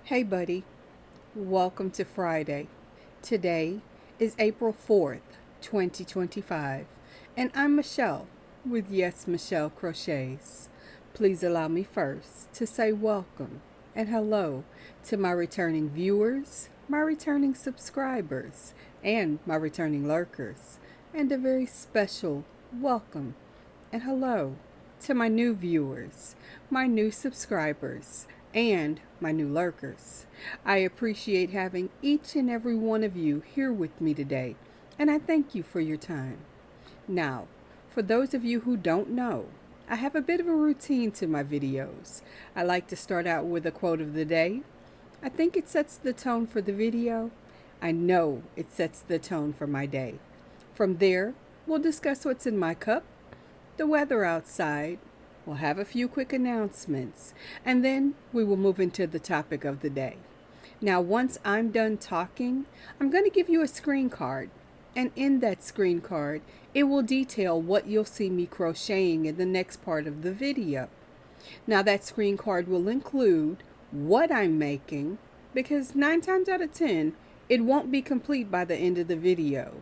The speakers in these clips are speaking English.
Hey buddy, welcome to Friday. Today is April 4th, 2025, and I'm Michelle with Yes Michelle Crochets. Please allow me first to say welcome and hello to my returning viewers, my returning subscribers, and my returning lurkers, and a very special welcome and hello to my new viewers, my new subscribers, and my new lurkers. I appreciate having each and every one of you here with me today, and I thank you for your time. Now, for those of you who don't know, I have a bit of a routine to my videos. I like to start out with a quote of the day. I think it sets the tone for the video. I know it sets the tone for my day. From there, we'll discuss what's in my cup, the weather outside. We'll have a few quick announcements, and then we will move into the topic of the day. Now, once I'm done talking, I'm going to give you a screen card, and in that screen card, it will detail what you'll see me crocheting in the next part of the video. Now, that screen card will include what I'm making, because 9 times out of 10, it won't be complete by the end of the video.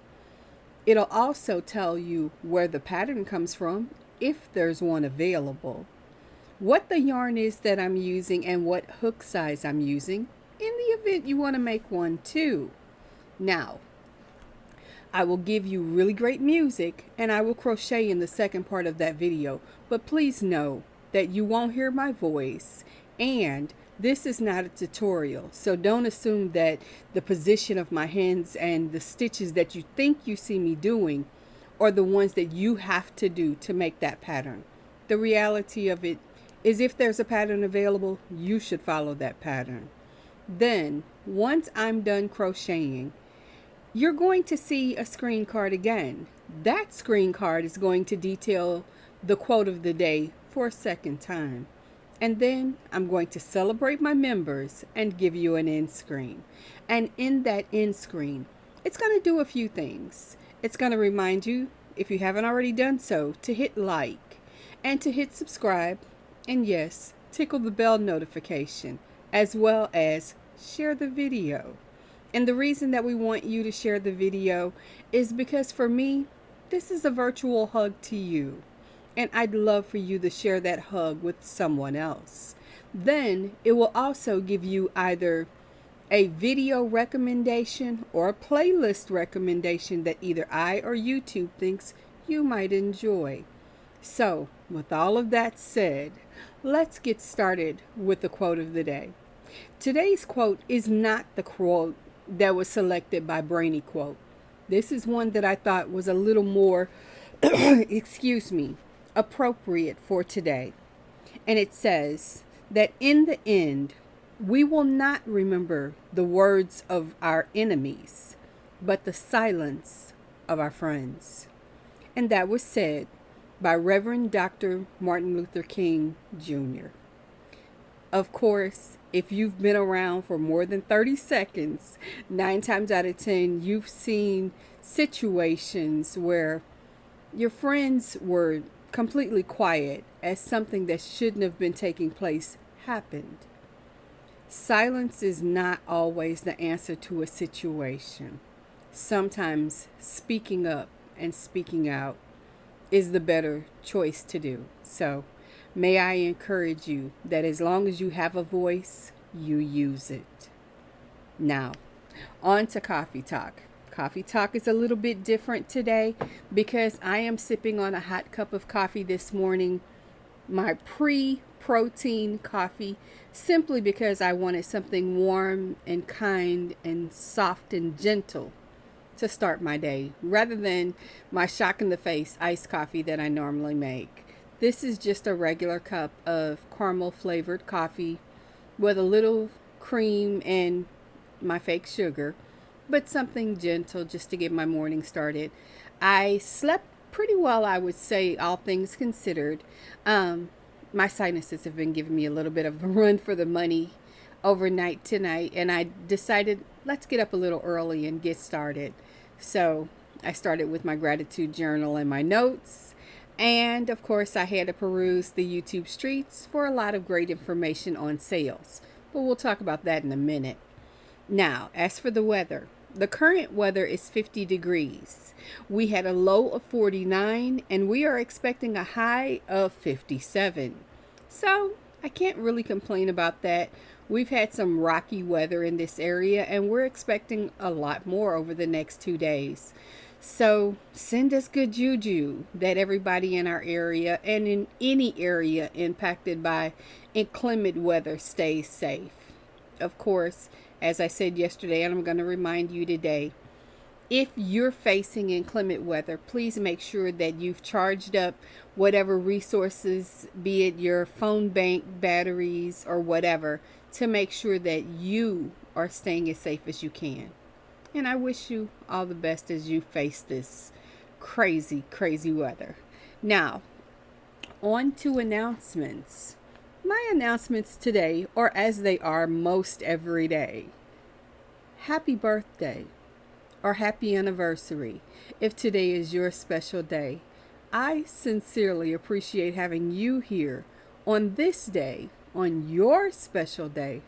It'll also tell you where the pattern comes from, if there's one available, what the yarn is that I'm using, and what hook size I'm using in the event you want to make one too. Now, I will give you really great music and I will crochet in the second part of that video, but please know that you won't hear my voice, and this is not a tutorial, so don't assume that the position of my hands and the stitches that you think you see me doing are the ones that you have to do to make that pattern. The reality of it is, if there's a pattern available, you should follow that pattern. Then, once I'm done crocheting, you're going to see a screen card again. That screen card is going to detail the quote of the day for a second time. And then I'm going to celebrate my members and give you an end screen. And in that end screen, it's going to do a few things. It's going to remind you, if you haven't already done so, to hit like and to hit subscribe. And yes, tickle the bell notification, as well as share the video. And the reason that we want you to share the video is because for me, this is a virtual hug to you. And I'd love for you to share that hug with someone else. Then it will also give you either a video recommendation or a playlist recommendation that either I or YouTube thinks you might enjoy. So, with all of that said, let's get started with the quote of the day. Today's quote is not the quote that was selected by Brainy Quote. This is one that I thought was a little more, appropriate for today. And it says that in the end, we will not remember the words of our enemies, but the silence of our friends. And that was said by Reverend Dr. Martin Luther King Jr. Of course, if you've been around for more than 30 seconds, 9 times out of 10, you've seen situations where your friends were completely quiet as something that shouldn't have been taking place happened. Silence is not always the answer to a situation. Sometimes speaking up and speaking out is the better choice to do. So may I encourage you that as long as you have a voice, you use it. Now, on to coffee talk. Coffee talk is a little bit different today because I am sipping on a hot cup of coffee this morning, my pre-protein coffee, simply because I wanted something warm and kind and soft and gentle to start my day, rather than my shock in the face iced coffee that I normally make. This is just a regular cup of caramel flavored coffee with a little cream and my fake sugar, but something gentle just to get my morning started. I slept pretty well, I would say, all things considered. My sinuses have been giving me a little bit of a run for the money overnight tonight, and I decided let's get up a little early and get started. So I started with my gratitude journal and my notes, and of course I had to peruse the YouTube streets for a lot of great information on sales. but we'll talk about that in a minute. Now, as for the weather, the current weather is 50 degrees. We had a low of 49 and we are expecting a high of 57. So I can't really complain about that. We've had some rocky weather in this area and we're expecting a lot more over the next 2 days. So send us good juju that everybody in our area and in any area impacted by inclement weather stays safe. Of course, as I said yesterday, and I'm going to remind you today, if you're facing inclement weather, please make sure that you've charged up whatever resources, be it your phone bank, batteries, or whatever, to make sure that you are staying as safe as you can. And I wish you all the best as you face this crazy, crazy weather. Now, on to announcements. My announcements today are as they are most every day. Happy birthday or happy anniversary if today is your special day. I sincerely appreciate having you here on this day, on your special day,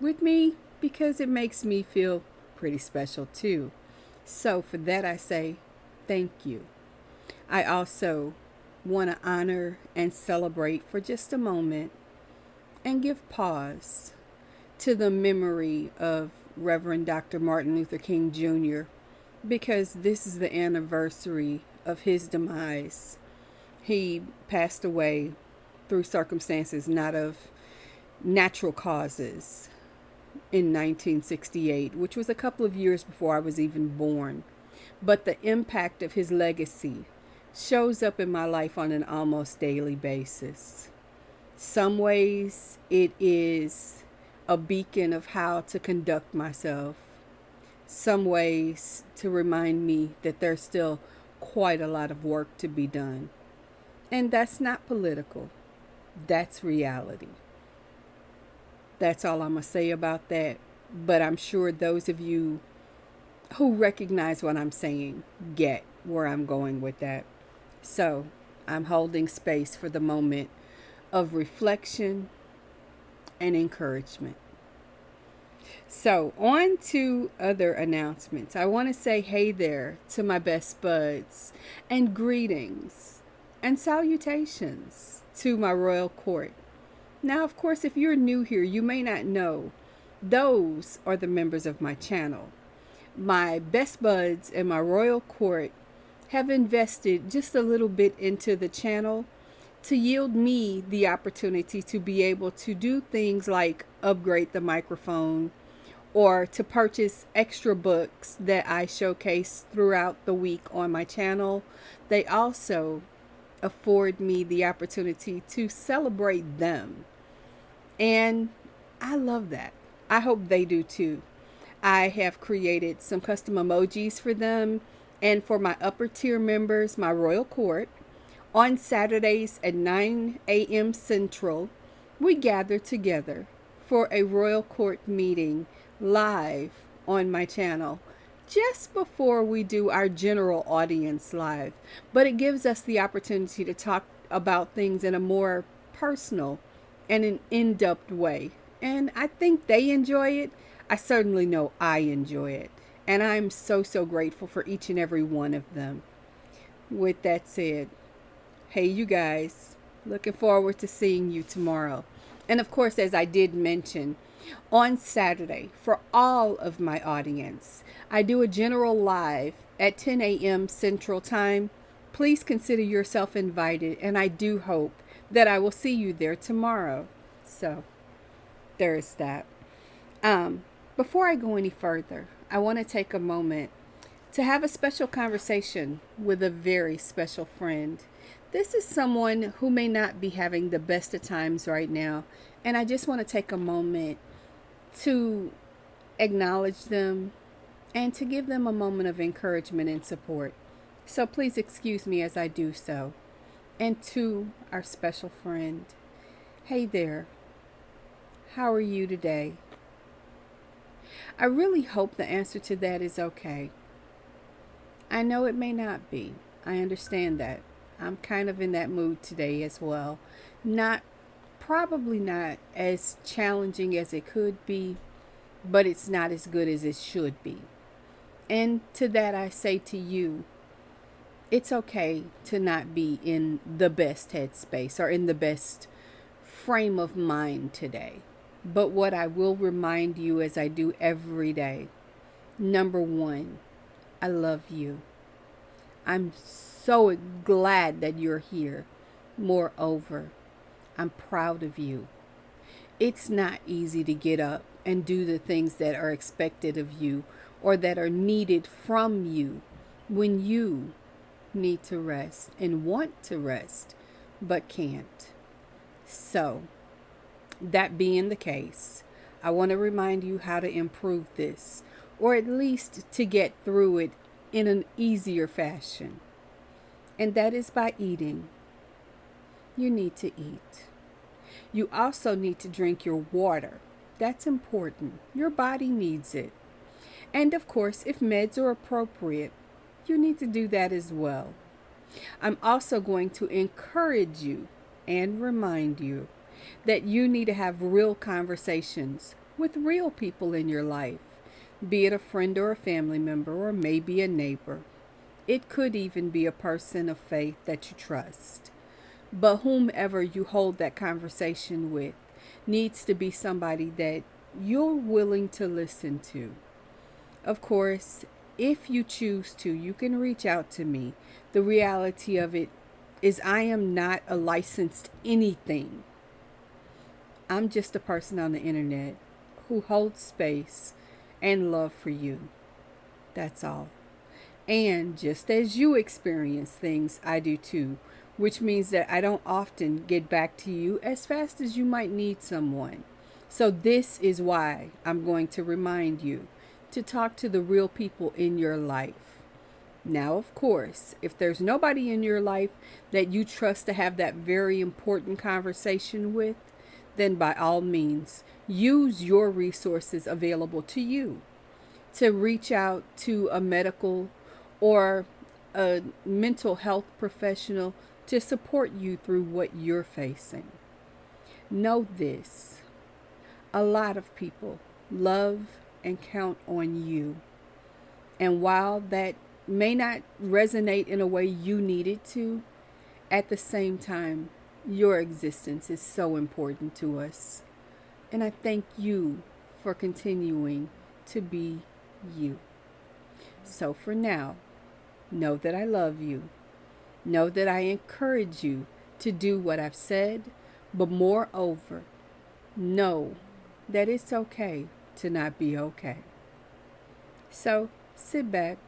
with me because it makes me feel pretty special too. So for that I say thank you. I also want to honor and celebrate for just a moment and give pause to the memory of Reverend Dr. Martin Luther King Jr. because this is the anniversary of his demise. He passed away through circumstances not of natural causes in 1968, which was a couple of years before I was even born. But the impact of his legacy shows up in my life on an almost daily basis. Some ways it is a beacon of how to conduct myself. Some ways to remind me that there's still quite a lot of work to be done. And that's not political. That's reality. That's all I'm going to say about that. But I'm sure those of you who recognize what I'm saying get where I'm going with that. So I'm holding space for the moment of reflection and encouragement. So on to other announcements. I want to say hey there to my best buds and greetings and salutations to my royal court. Now, of course, if you're new here, you may not know those are the members of my channel. My best buds and my royal court have invested just a little bit into the channel to yield me the opportunity to be able to do things like upgrade the microphone or to purchase extra books that I showcase throughout the week on my channel. They also afford me the opportunity to celebrate them. And I love that. I hope they do too. I have created some custom emojis for them and for my upper tier members, my royal court. On Saturdays at 9 a.m. Central, we gather together for a royal court meeting live on my channel just before we do our general audience live. But it gives us the opportunity to talk about things in a more personal and an in-depth way. And I think they enjoy it. I certainly know I enjoy it. And I'm so grateful for each and every one of them. With that said, hey, you guys, looking forward to seeing you tomorrow. And of course, as I did mention, on Saturday, for all of my audience, I do a general live at 10 a.m. Central Time. Please consider yourself invited, and I do hope that I will see you there tomorrow. So, there's that. Before I go any further, I want to take a moment to have a special conversation with a very special friend. This is someone who may not be having the best of times right now, and I just want to take a moment to acknowledge them and to give them a moment of encouragement and support. So please excuse me as I do so. And to our special friend, hey there, how are you today? I really hope the answer to that is okay. I know it may not be. I understand that. I'm kind of in that mood today as well. Not probably not as challenging as it could be, but it's not as good as it should be. And to that I say to you, it's okay to not be in the best headspace or in the best frame of mind today. But what I will remind you, as I do every day, number one, I love you. I'm so glad that you're here. Moreover, I'm proud of you. It's not easy to get up and do the things that are expected of you or that are needed from you when you need to rest and want to rest but can't. So, that being the case, I want to remind you how to improve this, or at least to get through it in an easier fashion. And that is by eating. You need to eat. You also need to drink your water. That's important. Your body needs it. And of course, if meds are appropriate, you need to do that as well. I'm also going to encourage you and remind you that you need to have real conversations with real people in your life, be it a friend or a family member or maybe a neighbor. It could even be a person of faith that you trust. But whomever you hold that conversation with needs to be somebody that you're willing to listen to. Of course, if you choose to, you can reach out to me. The reality of it is I am not a licensed anything. I'm just a person on the internet who holds space and love for you. That's all. And just as you experience things, I do too, which means that I don't often get back to you as fast as you might need someone. So this is why I'm going to remind you to talk to the real people in your life. Now, of course, if there's nobody in your life that you trust to have that very important conversation with, then by all means, use your resources available to you to reach out to a medical or a mental health professional to support you through what you're facing. Know this: a lot of people love and count on you. And while that may not resonate in a way you need it to, at the same time, your existence is so important to us. And I thank you for continuing to be you. So for now, know that I love you. Know that I encourage you to do what I've said, but moreover, know that it's okay to not be okay. So sit back,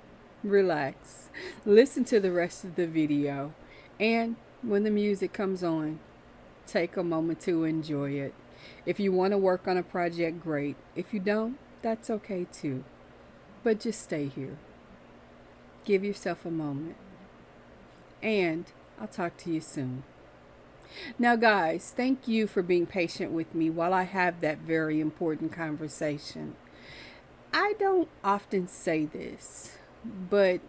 relax, listen to the rest of the video, and when the music comes on, take a moment to enjoy it. If you want to work on a project, great. If you don't, that's okay too. But just stay here. Give yourself a moment. And I'll talk to you soon. Now guys, thank you for being patient with me while I have that very important conversation. I don't often say this, but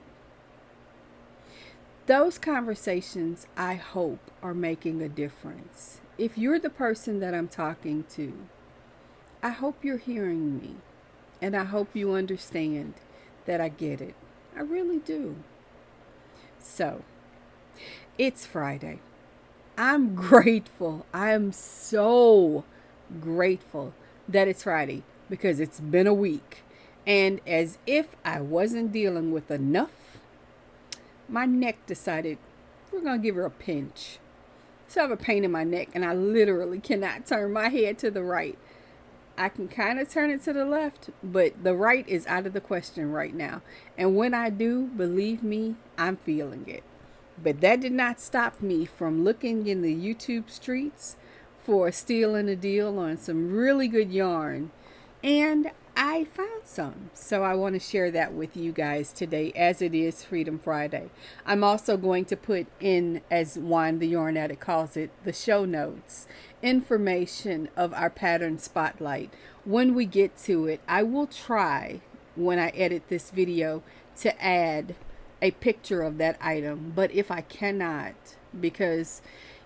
those conversations, I hope, are making a difference. If you're the person that I'm talking to, I hope you're hearing me, and I hope you understand that I get it. I really do. So, it's Friday. I'm grateful. I am so grateful that it's Friday because it's been a week. And as if I wasn't dealing with enough, my neck decided we're going to give her a pinch. So I have a pain in my neck and I literally cannot turn my head to the right. I can kind of turn it to the left, but the right is out of the question right now. And when I do, believe me, I'm feeling it. But that did not stop me from looking in the YouTube streets for a steal and a deal on some really good yarn. And I found some. So I want to share that with you guys today, as it is Freedom Friday. I'm also going to put in, as Wine the Yarn Addict calls it, the show notes, information of our pattern spotlight. When we get to it, I will try, when I edit this video, to add a picture of that item. But if I cannot, because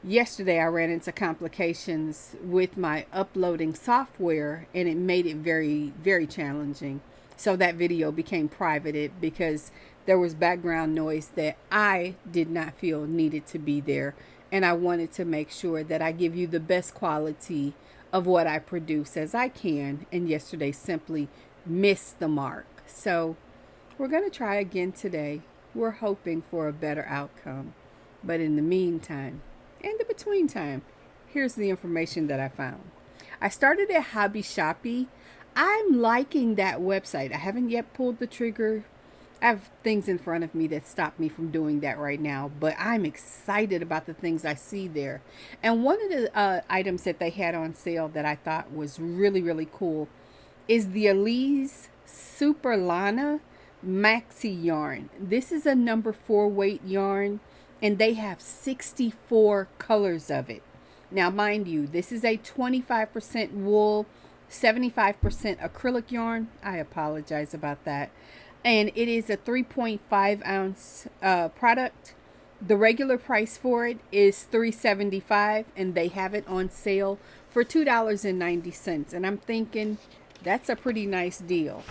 Yesterday I ran into complications with my uploading software, and it made it very, very challenging. So that video became privated because there was background noise that I did not feel needed to be there. And I wanted to make sure that I give you the best quality of what I produce as I can. And yesterday simply missed the mark. So we're going to try again today. We're hoping for a better outcome. But in the meantime, and the between time, here's the information that I found. I started at Hobby Shoppy. I'm liking that website. I haven't yet pulled the trigger. I have things in front of me that stop me from doing that right now, but I'm excited about the things I see there. And one of the items that they had on sale that I thought was really, really cool is the Elise Super Lana Maxi yarn. This is a number 4 weight yarn, and they have 64 colors of it. Now, mind you, this is a 25% wool, 75% acrylic yarn. I apologize about that. And it is a 3.5 ounce product. The regular price for it is $3.75, and they have it on sale for $2.90. And I'm thinking that's a pretty nice deal.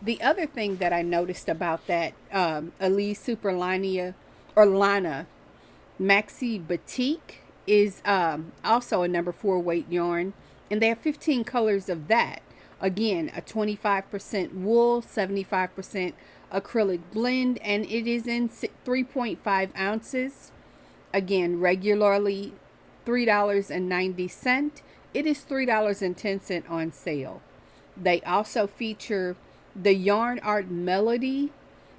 The other thing that I noticed about that Elise Super Lana or Lana Maxi Batik is also a number 4 weight yarn, and they have 15 colors of that. Again, a 25% wool, 75% acrylic blend, and it is in 3.5 ounces. Again, regularly $3.90. It is $3.10 on sale. They also feature the Yarn Art Melody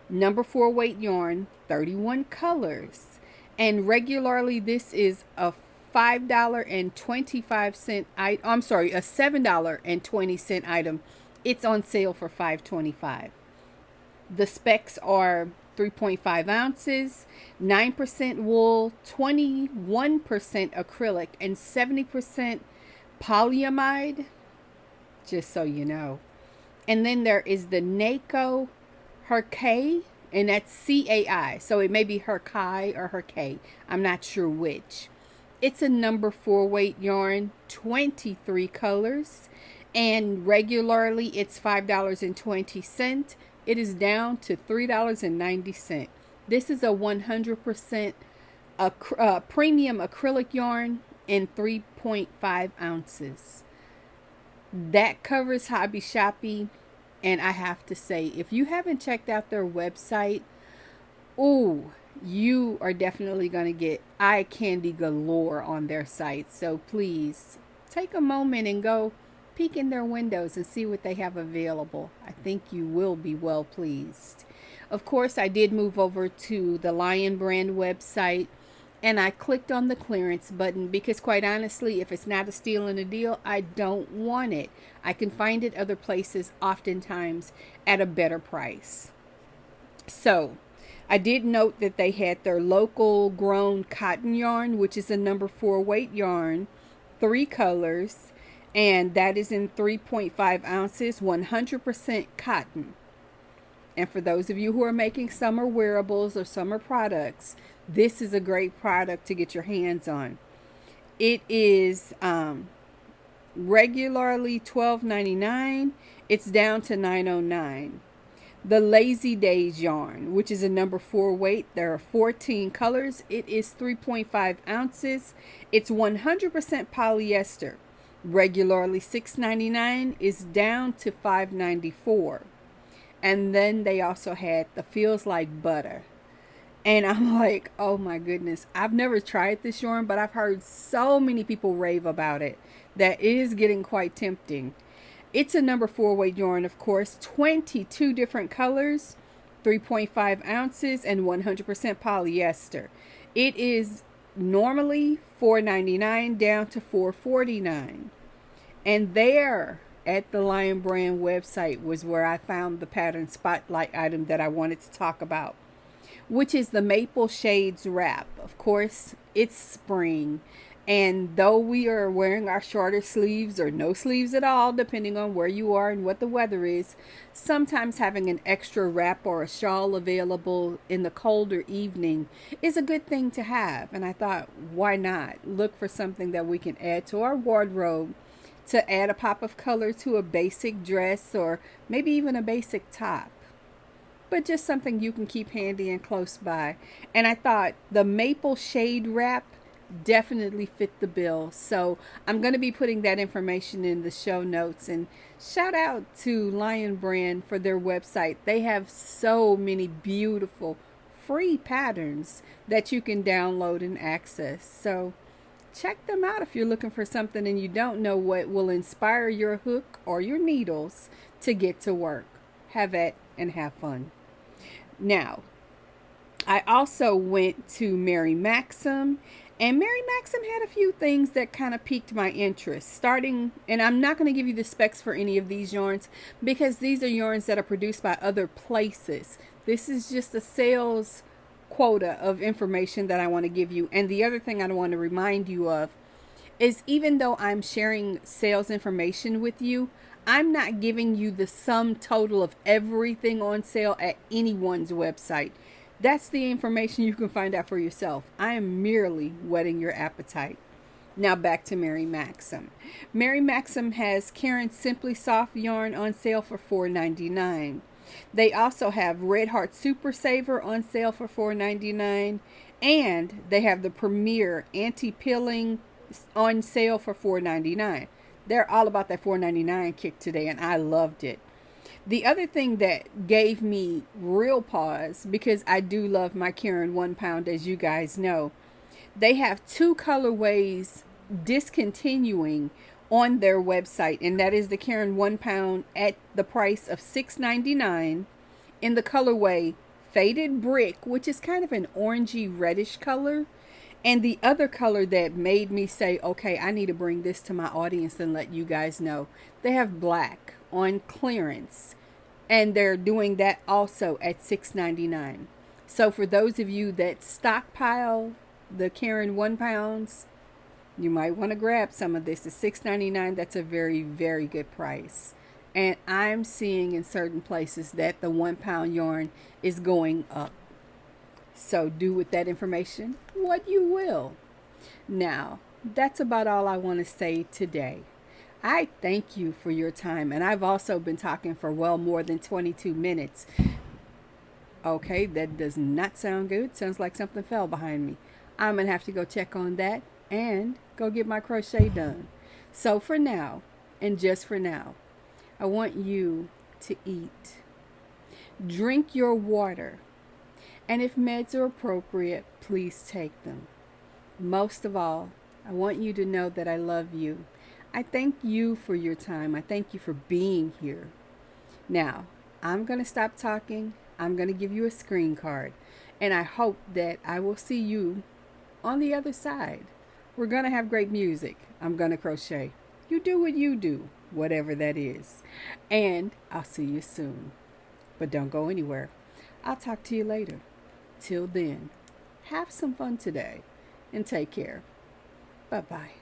number 4 weight yarn, 31 colors. And regularly this is a $5.25 item. I'm sorry, a $7.20 item. It's on sale for $5.25. The specs are 3.5 ounces, 9% wool, 21% acrylic, and 70% polyamide, just so you know. And then there is the NACO Hercai, and that's CAI. So it may be Hercai or Hercai. I'm not sure which. It's a number 4 weight yarn, 23 colors, and regularly it's $5.20. It is down to $3.90. This is a 100% premium acrylic yarn in 3.5 ounces. That covers Hobby Shoppy, and I have to say, if you haven't checked out their website, ooh, you are definitely going to get eye candy galore on their site. So please take a moment and go peek in their windows and see what they have available. I think you will be well pleased. Of course, I did move over to the Lion brand website, and I clicked on the clearance button because, quite honestly, if it's not a steal and a deal, I don't want it. I can find it other places, oftentimes at a better price. So I did note that they had their local grown cotton yarn, which is a number 4 weight yarn, 3 colors, and that is in 3.5 ounces, 100% cotton. And for those of you who are making summer wearables or summer products, this is a great product to get your hands on. It is regularly $12.99. It's down to $9.09. The Lazy Days yarn, which is a number 4 weight. There are 14 colors. It is 3.5 ounces. It's 100% polyester. Regularly $6.99 is down to $5.94. And then they also had the Feels Like Butter. And I'm like, oh my goodness, I've never tried this yarn, but I've heard so many people rave about it that it is getting quite tempting. It's a number 4 weight yarn, of course, 22 different colors, 3.5 ounces, and 100% polyester. It is normally $4.99 down to $4.49. And there at the Lion brand website was where I found the pattern spotlight item that I wanted to talk about, which is the Maple Shades wrap. Of course, it's spring, And though we are wearing our shorter sleeves or no sleeves at all, depending on where you are and what the weather is, sometimes having an extra wrap or a shawl available in the colder evening is a good thing to have. And I thought, why not look for something that we can add to our wardrobe to add a pop of color to a basic dress or maybe even a basic top, but just something you can keep handy and close by. And I thought the maple shade wrap definitely fit the bill. So I'm going to be putting that information in the show notes. And shout out to Lion Brand for their website. They have so many beautiful free patterns that you can download and access. So check them out if you're looking for something and you don't know what will inspire your hook or your needles to get to work. Have at and have fun. Now, I also went to Mary Maxim, and Mary Maxim had a few things that kind of piqued my interest. Starting, and I'm not going to give you the specs for any of these yarns because these are yarns that are produced by other places. This is just a sales quota of information that I want to give you. And the other thing I want to remind you of is, even though I'm sharing sales information with you, I'm not giving you the sum total of everything on sale at anyone's website. That's the information you can find out for yourself. I am merely whetting your appetite. Now back to Mary Maxim. Mary Maxim has Karen's Simply Soft yarn on sale for $4.99. They also have Red Heart Super Saver on sale for $4.99. And they have the Premier Anti-Pilling on sale for $4.99. They're all about that $4.99 kick today, and I loved it. The other thing that gave me real pause, because I do love my Karen 1 pound, as you guys know, they have 2 colorways discontinuing on their website, and that is the Karen 1 pound at the price of $6.99 in the colorway Faded Brick, which is kind of an orangey reddish color. And the other color that made me say, okay, I need to bring this to my audience and let you guys know, they have black on clearance, and they're doing that also at $6.99. So for those of you that stockpile the Karen 1 pounds, you might want to grab some of this. At $6.99, that's a very, very good price. And I'm seeing in certain places that the 1 pound yarn is going up. So do with that information what you will. Now, that's about all I want to say today. I thank you for your time, and I've also been talking for well more than 22 minutes. Okay, that does not sound good. Sounds like something fell behind me. I'm going to have to go check on that and go get my crochet done. So for now, and just for now, I want you to eat. Drink your water. And if meds are appropriate, please take them. Most of all, I want you to know that I love you. I thank you for your time. I thank you for being here. Now, I'm going to stop talking. I'm going to give you a screen card. And I hope that I will see you on the other side. We're going to have great music. I'm going to crochet. You do what you do, whatever that is. And I'll see you soon. But don't go anywhere. I'll talk to you later. Till then, have some fun today and take care. Bye-bye.